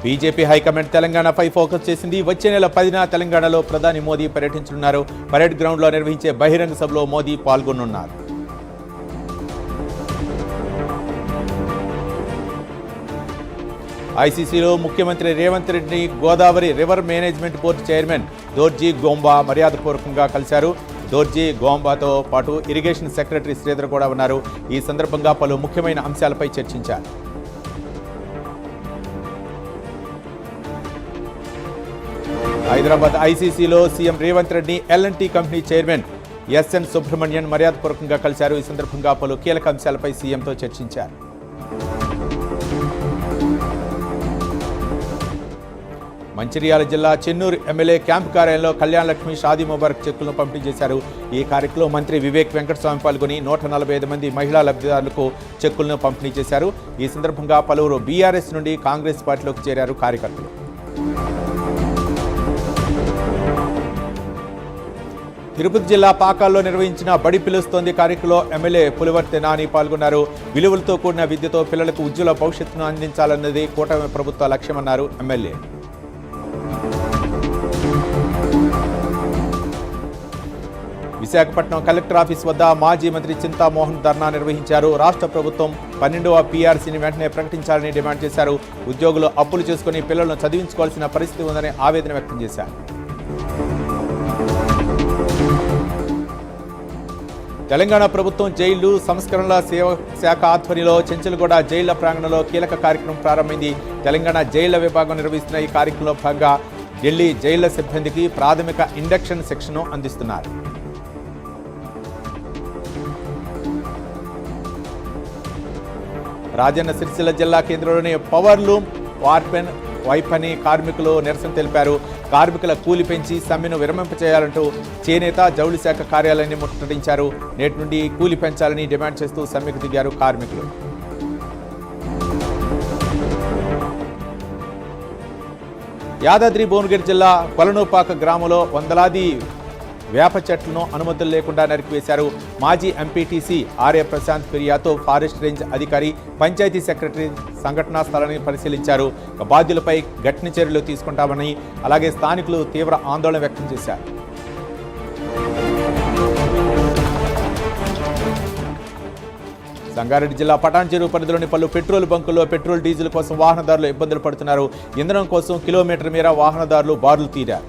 BJP high command తెలంగాణపై focus చేసింది. వచ్చే నెల 10న తెలంగాణలో ప్రధాని మోదీ పర్యటించనున్నారు. పరేడ్ గ్రౌండ్లో నిర్వహించే బహిరంగ సభలో మోదీ పాల్గొనున్నారు. ఐసీసీలో ముఖ్యమంత్రి రేవంత్ రెడ్డిని Godavari river management board chairman Dorjee Gomba మర్యాదపూర్వకంగా కలిశారు. దోర్జీ గోంబాతో పాటు ఇరిగేషన్ సెక్రటరీ శ్రీధర్ కూడా ఉన్నారు. ఈ సందర్భంగా పలు ముఖ్యమైన అంశాలపై చర్చించారు. హైదరాబాద్ ఐసీసీలో సీఎం రేవంత్ రెడ్డిని ఎల్ఎన్టీ కంపెనీ చైర్మన్ ఎస్ఎన్ సుబ్రహ్మణ్యన్ మర్యాదపూర్వకంగా కలిశారు. ఈ సందర్భంగా పలు కీలక అంశాలపై సీఎంతో చర్చించారు. మంచిర్యాల జిల్లా చెన్నూరు ఎమ్మెల్యే క్యాంప్ కార్యాలయంలో కళ్యాణ లక్ష్మి షాదీ ముబారక్ చెక్కులను పంపిణీ చేశారు. ఈ కార్యక్రమంలో మంత్రి వివేక్ వెంకటస్వామి పాల్గొని 145 మంది మహిళా లబ్ధిదారులకు చెక్కులను పంపిణీ చేశారు. ఈ సందర్భంగా పలువురు బీఆర్ఎస్ నుండి కాంగ్రెస్ పార్టీలోకి చేరారు కార్యకర్తలు. తిరుపతి జిల్లా పాకాల్లో నిర్వహించిన బడి పిలుస్తోంది కార్యక్రమంలో ఎమ్మెల్యే పులివర్తి నాని పాల్గొన్నారు. విలువలతో కూడిన విద్యతో పిల్లలకు ఉజ్వల భవిష్యత్తును అందించాలన్నది కూటమి ప్రభుత్వ లక్ష్యమన్నారు ఎమ్మెల్యే. విశాఖపట్నం కలెక్టర్ ఆఫీస్ వద్ద మాజీ మంత్రి చింతామోహన్ ధర్నా నిర్వహించారు. రాష్ట్ర ప్రభుత్వం 12వ పీఆర్సీని వెంటనే ప్రకటించాలని డిమాండ్ చేశారు. ఉద్యోగులు అప్పులు చేసుకుని పిల్లలను చదివించుకోవాల్సిన పరిస్థితి ఉందని ఆవేదన వ్యక్తం చేశారు. తెలంగాణ ప్రభుత్వం జైళ్లు సంస్కరణల సేవా శాఖ ఆధ్వర్యంలో చెంచల్గూడ జైళ్ల ప్రాంగణంలో కీలక కార్యక్రమం ప్రారంభమైంది. తెలంగాణ జైళ్ల విభాగం నిర్వహిస్తున్న ఈ కార్యక్రమంలో భాగంగా ఢిల్లీ జైళ్ల సిబ్బందికి ప్రాథమిక ఇండక్షన్ శిక్షణను అందిస్తున్నారు. రాజన్న సిరిసిల్ల జిల్లా కేంద్రంలోని పవర్ లూమ్ వార్పెన్ వైపని కార్మికులు నిరసన తెలిపారు. కార్మికుల కూలి పెంచి సమ్మెను విరమింపచేయాలంటూ చేనేత జౌళి శాఖ కార్యాలయాన్ని ముట్టడించారు. నేటి నుండి కూలి పెంచాలని డిమాండ్ చేస్తూ సమ్మెకు దిగారు కార్మికులు. యాదాద్రి భువనగిరి జిల్లా కొలనూపాక గ్రామంలో వందలాది వేప చెట్లను అనుమతులు లేకుండా నరికివేశారు. మాజీ ఎంపీటీసీ ఆర్య ప్రశాంత్ ఫిర్యాదుతో ఫారెస్ట్ రేంజ్ అధికారి పంచాయతీ సెక్రటరీ సంఘటనా స్థలాన్ని పరిశీలించారు. బాధ్యులపై కఠిన చర్యలు తీసుకుంటామని అలాగే స్థానికులు తీవ్ర ఆందోళన వ్యక్తం చేశారు. సంగారెడ్డి జిల్లా పటాన్ చెరువు పరిధిలోని పలు పెట్రోల్ బంకుల్లో పెట్రోల్ డీజిల్ కోసం వాహనదారులు ఇబ్బందులు పడుతున్నారు. ఇంధనం కోసం కిలోమీటర్ మేర వాహనదారులు బారులు తీరారు.